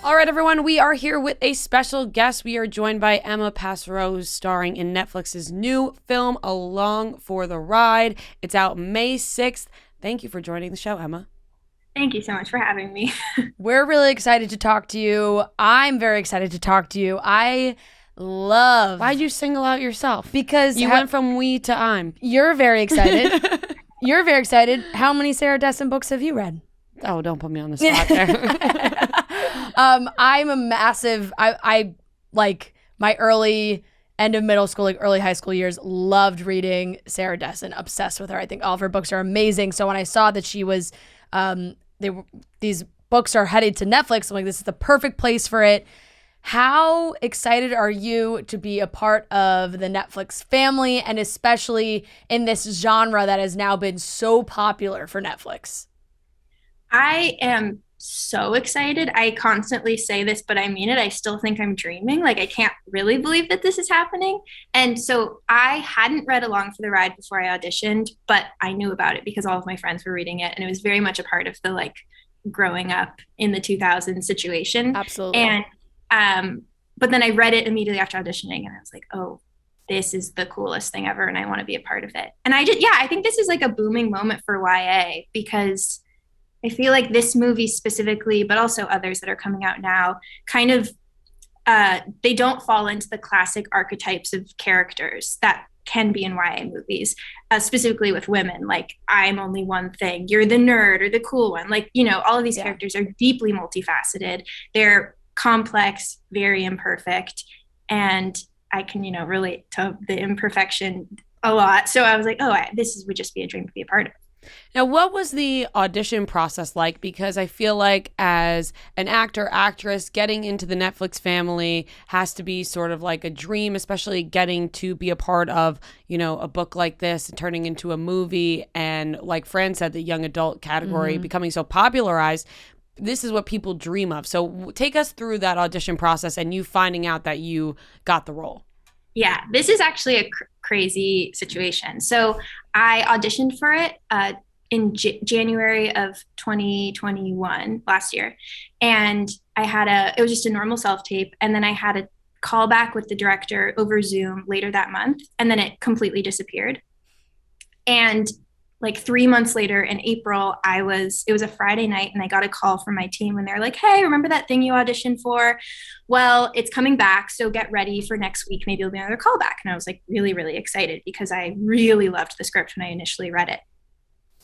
All right, everyone, we are here with a special guest. We are joined by Emma Pasarow, starring in Netflix's new film, Along for the Ride. It's out May 6th. Thank you for joining the show, Emma. Thank you so much for having me. We're really excited to talk to you. I'm very excited to talk to you. I love... Why'd you single out yourself? Because you went from we to I'm. You're very excited. You're very excited. How many Sarah Duffield books have you read? Oh, don't put me on the spot there. I'm a massive, I like my early end of middle school, like early high school years, loved reading Sarah Duffield, obsessed with her. I think all of her books are amazing. So when I saw that she was, these books are headed to Netflix, I'm like, this is the perfect place for it. How excited are you to be a part of the Netflix family, and especially in this genre that has now been so popular for Netflix? I am so excited. I constantly say this, but I mean it. I still think I'm dreaming. Like, I can't really believe that this is happening. And so I hadn't read Along for the Ride before I auditioned, but I knew about it because all of my friends were reading it. And it was very much a part of the like growing up in the 2000s situation. Absolutely. And but then I read it immediately after auditioning and I was like, oh, this is the coolest thing ever. And I want to be a part of it. And I think this is like a booming moment for YA because I feel like this movie specifically, but also others that are coming out now, kind of, they don't fall into the classic archetypes of characters that can be in YA movies, specifically with women. Like, I'm only one thing, you're the nerd or the cool one. Like, you know, all of these characters are deeply multifaceted. They're complex, very imperfect. And I can, you know, relate to the imperfection a lot. So I was like, oh, this would just be a dream to be a part of. Now, what was the audition process like? Because I feel like as an actor, actress, getting into the Netflix family has to be sort of like a dream, especially getting to be a part of, you know, a book like this and turning into a movie. And like Fran said, the young adult category becoming so popularized. This is what people dream of. So take us through that audition process and you finding out that you got the role. Yeah, this is actually a crazy situation. So I auditioned for it in January of 2021, last year. And it was just a normal self-tape. And then I had a call back with the director over Zoom later that month. And then it completely disappeared. And like 3 months later in April, it was a Friday night and I got a call from my team and they're like, hey, remember that thing you auditioned for? Well, it's coming back. So get ready for next week. Maybe it'll be another callback. And I was like really, really excited because I really loved the script when I initially read it.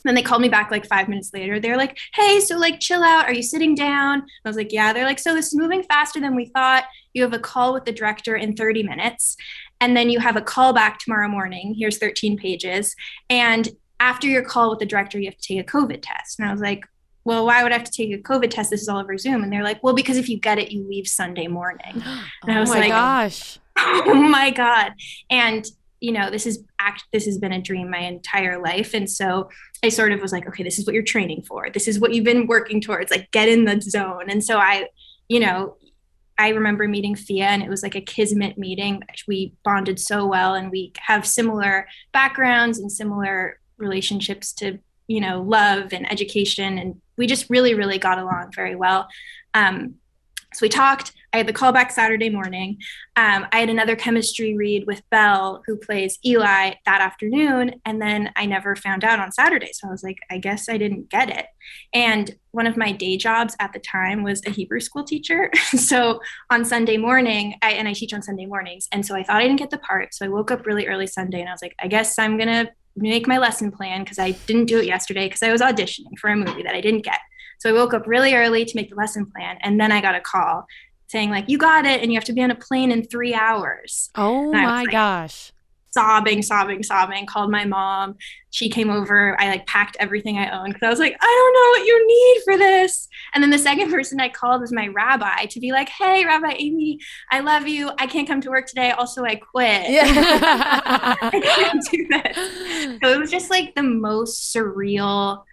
Then they called me back like 5 minutes later. They're like, hey, so like chill out. Are you sitting down? I was like, yeah. They're like, so this is moving faster than we thought. You have a call with the director in 30 minutes. And then you have a call back tomorrow morning. Here's 13 pages. And after your call with the director, you have to take a COVID test. And I was like, well, why would I have to take a COVID test? This is all over Zoom. And they're like, well, because if you get it, you leave Sunday morning. And I was like, gosh. Oh my God. And, you know, this has been a dream my entire life. And so I sort of was like, okay, this is what you're training for. This is what you've been working towards, like get in the zone. And so I remember meeting Fia and it was like a kismet meeting. We bonded so well and we have similar backgrounds and similar relationships to, you know, love and education. And we just really, really got along very well. So we talked. I had the call back Saturday morning. I had another chemistry read with Belle, who plays Eli, that afternoon. And then I never found out on Saturday. So I was like, I guess I didn't get it. And one of my day jobs at the time was a Hebrew school teacher. So on Sunday morning, I teach on Sunday mornings. And so I thought I didn't get the part. So I woke up really early Sunday and I was like, I guess I'm going to make my lesson plan because I didn't do it yesterday because I was auditioning for a movie that I didn't get. So I woke up really early to make the lesson plan. And then I got a call saying like, you got it. And you have to be on a plane in 3 hours. Oh my gosh. Sobbing, called my mom. She came over. I like packed everything I owned because I was like, I don't know what you need for this. And then the second person I called was my rabbi to be like, hey, Rabbi Amy, I love you. I can't come to work today. Also, I quit. Yeah. I can't do this. So it was just like the most surreal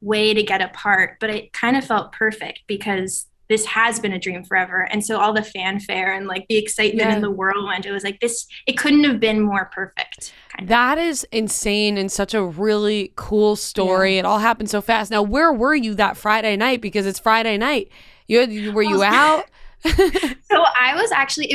way to get a part, but it kind of felt perfect because this has been a dream forever. And so all the fanfare and like the excitement in the whirlwind, it was like this, it couldn't have been more perfect. That is insane and such a really cool story. Yeah. It all happened so fast. Now, where were you that Friday night? Because it's Friday night. Were you out? So I was actually,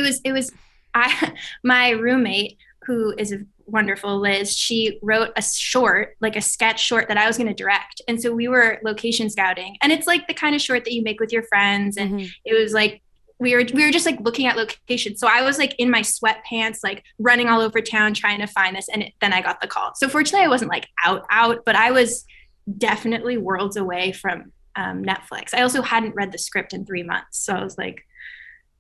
my roommate, who is a wonderful Liz, she wrote a short, like a sketch short that I was going to direct. And so we were location scouting, and it's like the kind of short that you make with your friends. And it was like, we were just like looking at locations. So I was like in my sweatpants, like running all over town trying to find this. And then I got the call. So fortunately I wasn't like out, but I was definitely worlds away from Netflix. I also hadn't read the script in 3 months. So I was like,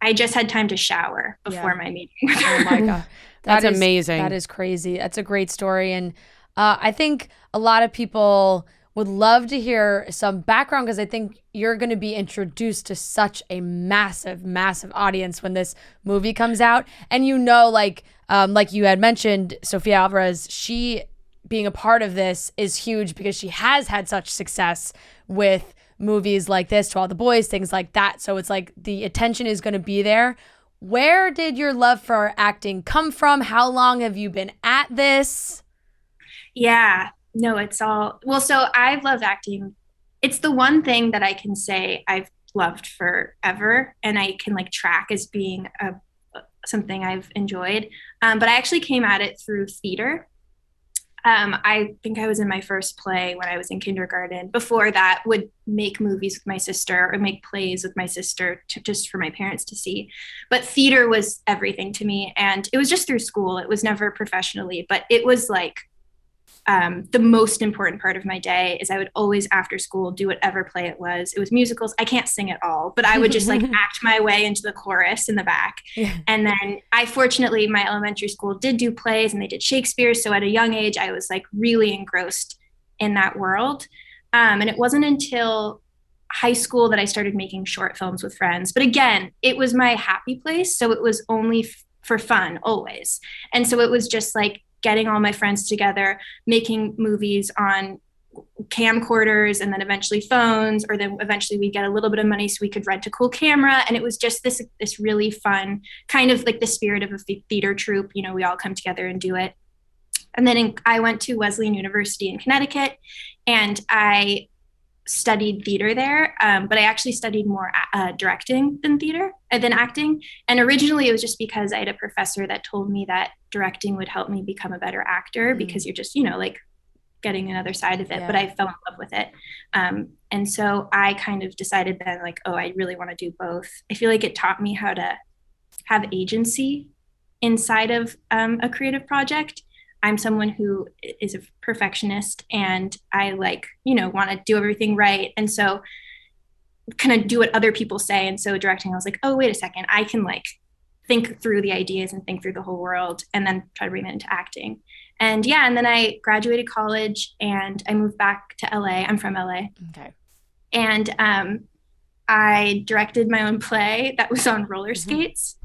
I just had time to shower before my meeting with her. Oh my God. That's amazing. That is crazy. That's a great story. And I think a lot of people would love to hear some background, because I think you're going to be introduced to such a massive, massive audience when this movie comes out. And like you had mentioned, Sofia Alvarez, she being a part of this is huge because she has had such success with movies like this, To All the Boys, things like that. So it's like the attention is going to be there. Where did your love for acting come from? How long have you been at this? Yeah, no, it's all, well, so I've loved acting. It's the one thing that I can say I've loved forever, and I can like track as being something I've enjoyed. But I actually came at it through theater. I think I was in my first play when I was in kindergarten. Before that, would make movies with my sister or make plays with my sister just for my parents to see. But theater was everything to me. And it was just through school. It was never professionally, but it was like the most important part of my day. Is I would always after school do whatever play it was. It was musicals. I can't sing at all, but I would just like act my way into the chorus in the back. Yeah. And then fortunately, my elementary school did do plays and they did Shakespeare. So at a young age, I was like really engrossed in that world. And it wasn't until high school that I started making short films with friends. But again, it was my happy place. So it was only for fun always. And so it was just like getting all my friends together, making movies on camcorders and then eventually phones, or then eventually we get a little bit of money so we could rent a cool camera. And it was just this really fun kind of like the spirit of a theater troupe. You know, we all come together and do it. And then I went to Wesleyan University in Connecticut, and I studied theater there, but I actually studied more directing than acting. And originally it was just because I had a professor that told me that directing would help me become a better actor, because you're just, like getting another side of it. But I fell in love with it. And so I kind of decided then like, oh, I really want to do both. I feel like it taught me how to have agency inside of a creative project. I'm someone who is a perfectionist, and I want to do everything right. And so kind of do what other people say. And so directing, I was like, oh, wait a second, I can like think through the ideas and think through the whole world and then try to bring it into acting. And then I graduated college and I moved back to LA. I'm from LA. Okay. And I directed my own play that was on roller skates.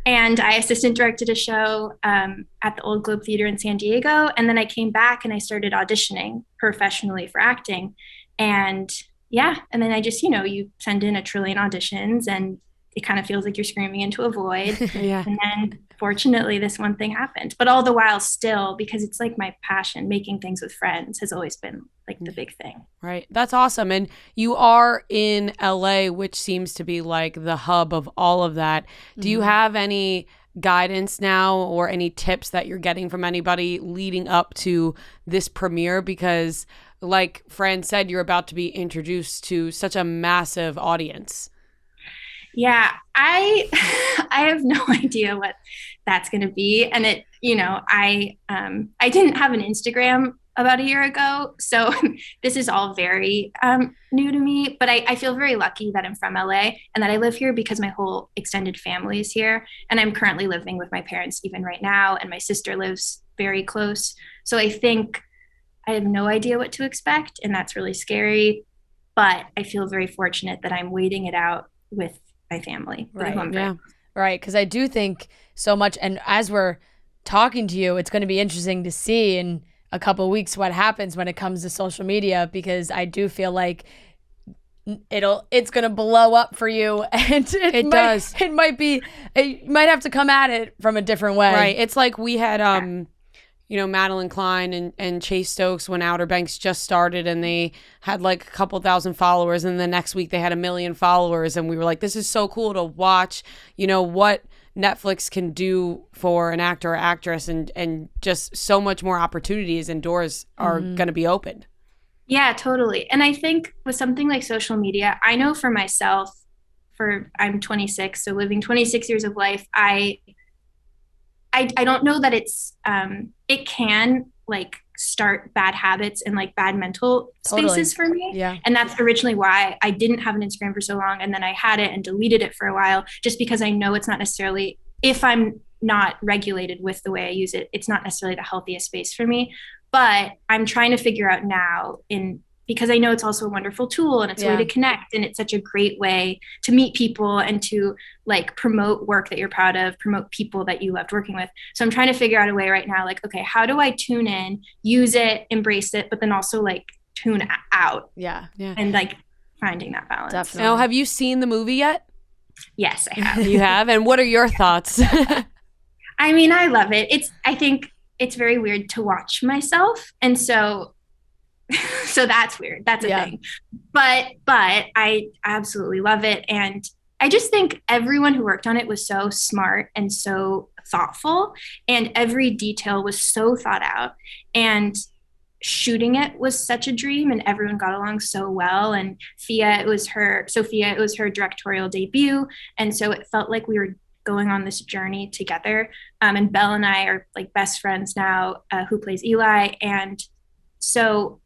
And I assistant directed a show at the Old Globe Theater in San Diego. And then I came back and I started auditioning professionally for acting. And and then I just, you send in a trillion auditions and it kind of feels like you're screaming into a void. And then fortunately this one thing happened. But all the while still, because it's like my passion, making things with friends has always been like the big thing. Right. That's awesome. And you are in LA, which seems to be like the hub of all of that. Do you have any guidance now or any tips that you're getting from anybody leading up to this premiere? Because like Fran said, you're about to be introduced to such a massive audience. Yeah, I have no idea what that's going to be. And it, I didn't have an Instagram about a year ago. So this is all very new to me, but I feel very lucky that I'm from LA and that I live here because my whole extended family is here. And I'm currently living with my parents even right now. And my sister lives very close. So I think I have no idea what to expect. And that's really scary. But I feel very fortunate that I'm waiting it out with my family. Right. Yeah. Right. Because I do think so much. And as we're talking to you, it's going to be interesting to see in a couple of weeks what happens when it comes to social media, because I do feel like it's going to blow up for you, and you might have to come at it from a different way. Right. It's like we had Madeline Klein and Chase Stokes when Outer Banks just started and they had like a couple thousand followers, and the next week they had 1 million followers, and we were like, this is so cool to watch, what Netflix can do for an actor or actress, and just so much more opportunities and doors are going to be opened. Yeah, totally. And I think with something like social media, I know for myself, I'm 26, so living 26 years of life, I don't know that it can like start bad habits and like bad mental spaces for me. Yeah. And that's originally why I didn't have an Instagram for so long. And then I had it and deleted it for a while, just because I know it's not necessarily, if I'm not regulated with the way I use it, it's not necessarily the healthiest space for me. But I'm trying to figure out now because I know it's also a wonderful tool and it's a way to connect, and it's such a great way to meet people and to like promote work that you're proud of, promote people that you loved working with. So I'm trying to figure out a way right now, like, okay, how do I tune in, use it, embrace it, but then also like tune out? Yeah. And like finding that balance. Definitely. Now, have you seen the movie yet? Yes, I have. You have? And what are your thoughts? I mean, I love it. I think it's very weird to watch myself. And so that's weird. That's a thing. But I absolutely love it. And I just think everyone who worked on it was so smart and so thoughtful, and every detail was so thought out. And shooting it was such a dream, and everyone got along so well. And Sophia, it was her directorial debut. And so it felt like we were going on this journey together. And Belle and I are like best friends now, who plays Eli. And so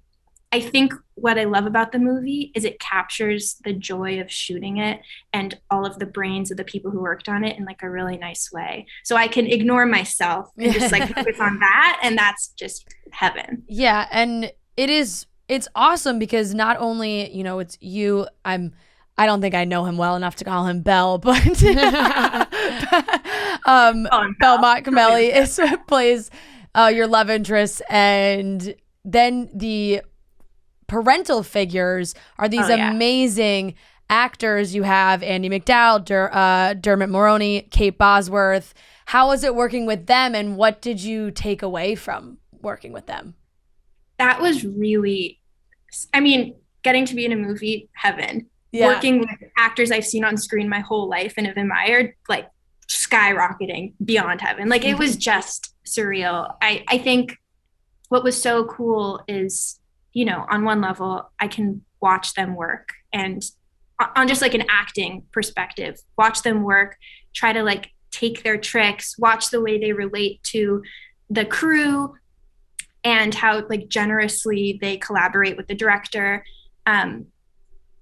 I think what I love about the movie is it captures the joy of shooting it and all of the brains of the people who worked on it in like a really nice way. So I can ignore myself and just like focus on that. And that's just heaven. Yeah. And it's awesome because not only, it's you, I don't think I know him well enough to call him Belle, but Belmont Camelli plays your love interest, and then the parental figures are these amazing actors. You have Andy McDowell, Dermot Mulroney, Kate Bosworth. How was it working with them, and what did you take away from working with them? That was really, getting to be in a movie, heaven. Yeah. Working with actors I've seen on screen my whole life and have admired, like skyrocketing beyond heaven. Like it was just surreal. I think what was so cool is, on one level, I can watch them work, and on just like an acting perspective, watch them work, try to like take their tricks, watch the way they relate to the crew and how like generously they collaborate with the director.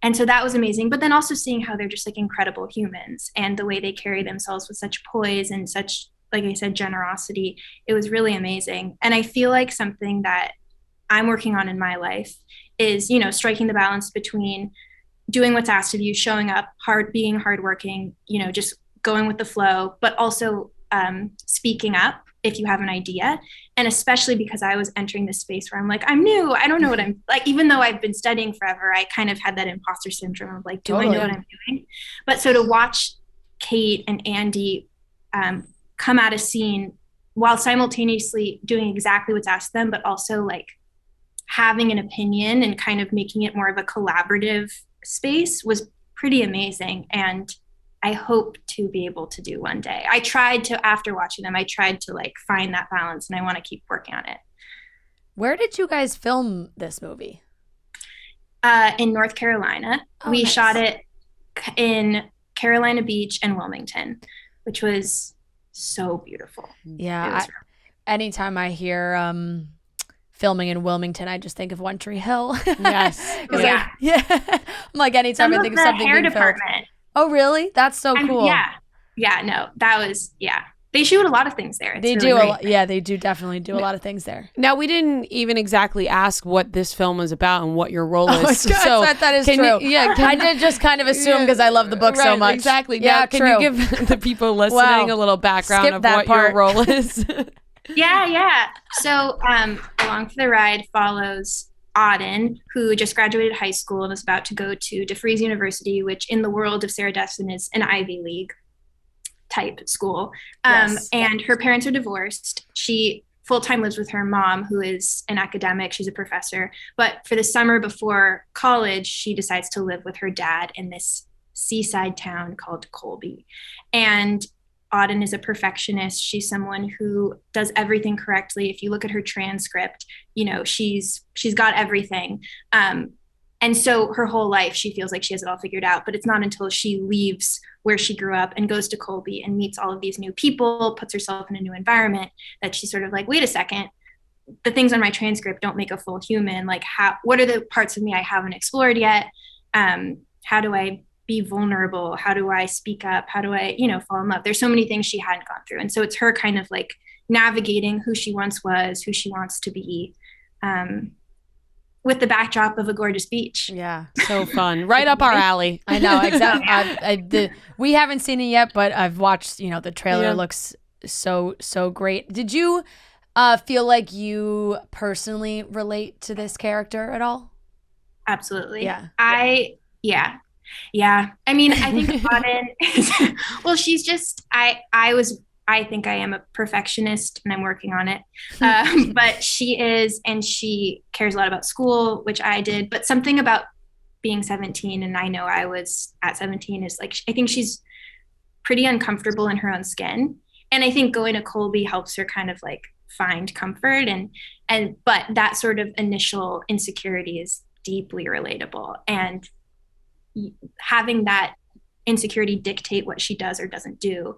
And so that was amazing. But then also seeing how they're just like incredible humans and the way they carry themselves with such poise and such, like I said, generosity. It was really amazing. And I feel like something that I'm working on in my life is, striking the balance between doing what's asked of you, showing up, being hardworking, just going with the flow, but also speaking up if you have an idea. And especially because I was entering this space where I'm like, I'm new. I don't know what I'm like, even though I've been studying forever, I kind of had that imposter syndrome of like, do I know what I'm doing? But so to watch Kate and Andy come out of scene while simultaneously doing exactly what's asked them, but also like having an opinion and kind of making it more of a collaborative space was pretty amazing. And I hope to be able to do one day. After watching them, I tried to like find that balance, and I want to keep working on it. Where did you guys film this movie? In North Carolina. We shot it in Carolina Beach and Wilmington, which was so beautiful. Yeah. Anytime I hear filming in Wilmington, I just think of One Tree Hill. Yes. I'm like, anytime I think of something being filmed. Oh, really? That's so cool. Yeah, no, that was, They shoot a lot of things there. They do a lot. Yeah, they do definitely do a lot of things there. Now, we didn't even exactly ask what this film is about and what your role is. So that is true. I did just kind of assume because I love the book so much. Exactly. Yeah, now, can you give the people listening a little background of what your role is? Yeah. So Along for the Ride follows Auden, who just graduated high school and is about to go to DeVries University, which in the world of Sarah Duffield is an Ivy League type school. And her parents are divorced. She full-time lives with her mom, who is an academic. She's a professor. But for the summer before college, she decides to live with her dad in this seaside town called Colby. And Auden is a perfectionist. She's someone who does everything correctly. If you look at her transcript, you know, she's got everything. And so her whole life, she feels like she has it all figured out, but it's not until she leaves where she grew up and goes to Colby and meets all of these new people, puts herself in a new environment, that she's sort of like, wait a second, the things on my transcript don't make a full human. Like, what are the parts of me I haven't explored yet? How do I be vulnerable? How do I speak up? How do I, fall in love? There's so many things she hadn't gone through. And so it's her kind of like navigating who she once was, who she wants to be, with the backdrop of a gorgeous beach. Yeah. So fun. Right up our alley. I know, exactly. We haven't seen it yet, but I've watched, the trailer looks so great. Did you feel like you personally relate to this character at all? Absolutely. Yeah. Yeah. I mean, I think Auden is, well, she's just, I think I am a perfectionist and I'm working on it. But she is, and she cares a lot about school, which I did, but something about being 17, and I know I was at 17, is like, I think she's pretty uncomfortable in her own skin. And I think going to Colby helps her kind of like find comfort but that sort of initial insecurity is deeply relatable. And having that insecurity dictate what she does or doesn't do,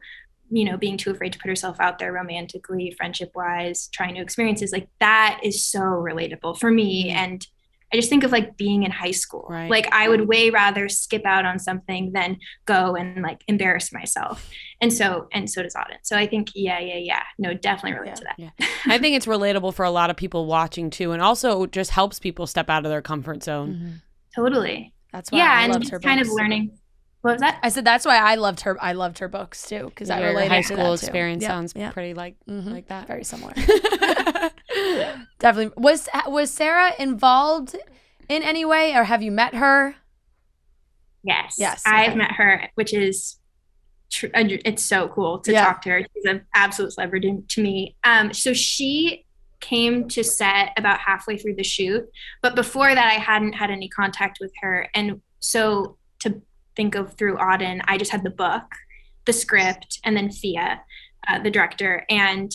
being too afraid to put herself out there romantically, friendship wise, trying new experiences, like that is so relatable for me. And I just think of like being in high school, right. Like I would way rather skip out on something than go and like embarrass myself. And so does Auden. So I think, no, definitely relate to that. Yeah. I think it's relatable for a lot of people watching too. And also just helps people step out of their comfort zone. Mm-hmm. Totally. That's why I loved her books. Kind of learning. What was that? I said that's why I loved her books too, because I related high to school that experience too. sounds pretty like that. Very similar. Definitely. Was Sarah involved in any way, or have you met her? Yes. Okay. I've met her, which is it's so cool to talk to her. She's an absolute celebrity to me. So she came to set about halfway through the shoot, but before that I hadn't had any contact with her. And so to think of through Auden, I just had the book, the script, and then Thea, the director. And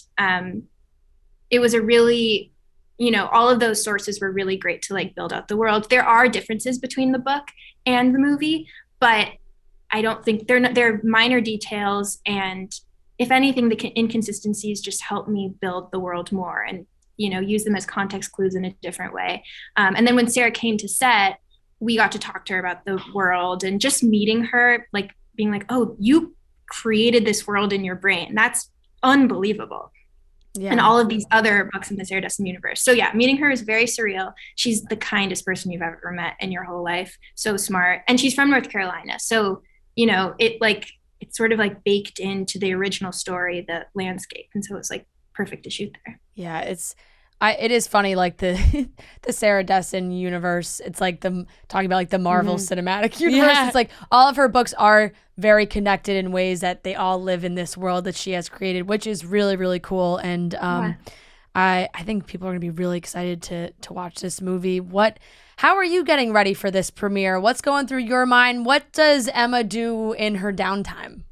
it was a really, all of those sources were really great to like build out the world. There are differences between the book and the movie, but I don't think they're minor details. And if anything, the inconsistencies just help me build the world more and, use them as context clues in a different way. And then when Sarah came to set, we got to talk to her about the world, and just meeting her, like being like, oh, you created this world in your brain. That's unbelievable. Yeah. And all of these other books in the Sarah Duffield universe. So yeah, meeting her is very surreal. She's the kindest person you've ever met in your whole life. So smart. And she's from North Carolina. So, it's sort of like baked into the original story, the landscape. And so it's like perfect to shoot there. Yeah, it is funny, like the Sarah Duffield universe. It's like talking about like the Marvel Cinematic Universe. Yeah. It's like all of her books are very connected in ways that they all live in this world that she has created, which is really, really cool. And I think people are going to be really excited to watch this movie. How are you getting ready for this premiere? What's going through your mind? What does Emma do in her downtime?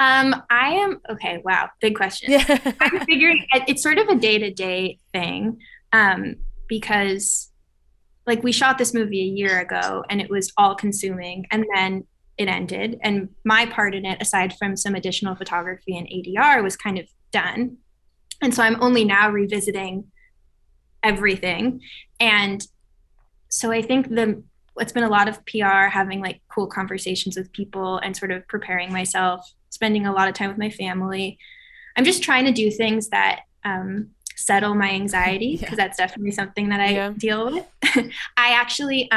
Okay. Wow. Big question. Yeah. I'm figuring it's sort of a day-to-day thing. Because like we shot this movie a year ago and it was all consuming, and then it ended, and my part in it, aside from some additional photography and ADR, was kind of done. And so I'm only now revisiting everything. And so I think it's been a lot of PR, having like cool conversations with people and sort of preparing myself, spending a lot of time with my family. I'm just trying to do things that settle my anxiety, because that's definitely something that I deal with. I actually,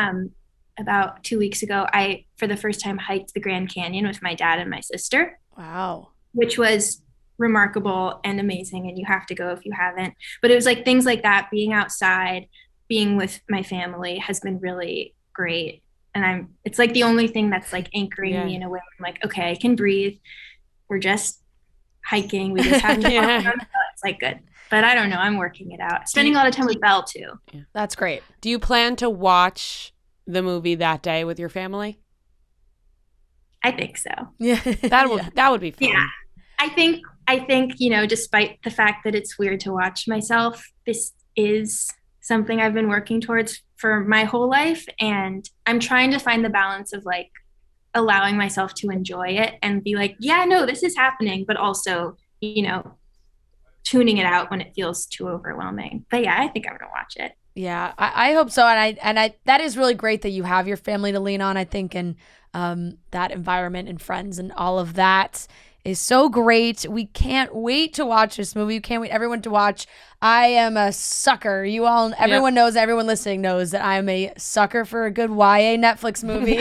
about 2 weeks ago, I, for the first time, hiked the Grand Canyon with my dad and my sister. Wow. Which was remarkable and amazing, and you have to go if you haven't. But it was like things like that, being outside, being with my family has been really great. And it's like the only thing that's like anchoring me in a way. I'm like, okay, I can breathe. We're just hiking. We just have to it's like good. But I don't know. I'm working it out. Spending a lot of time with Belle too. Yeah. That's great. Do you plan to watch the movie that day with your family? I think so. Yeah. That would be fun. Yeah. I think, despite the fact that it's weird to watch myself, this is something I've been working towards for my whole life. And I'm trying to find the balance of like allowing myself to enjoy it and be like, yeah, no, this is happening, but also, tuning it out when it feels too overwhelming. But yeah, I think I'm going to watch it. Yeah, I hope so. And I that is really great that you have your family to lean on, I think, and that environment and friends and all of that is so great. We can't wait to watch this movie. We can't wait everyone to watch. I am a sucker. Everyone knows, everyone listening knows that I am a sucker for a good YA Netflix movie.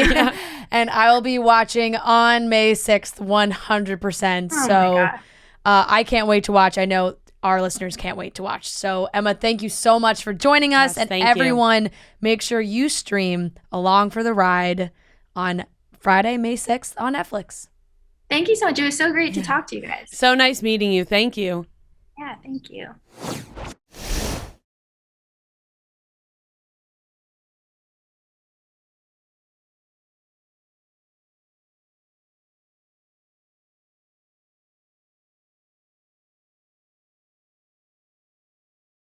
And I will be watching on May 6th, 100%. Oh so I can't wait to watch. I know our listeners can't wait to watch. So Emma, thank you so much for joining us. Yes, and everyone, make sure you stream Along for the Ride on Friday, May 6th on Netflix. Thank you so much. It was so great to talk to you guys. So nice meeting you. Thank you. Yeah, thank you.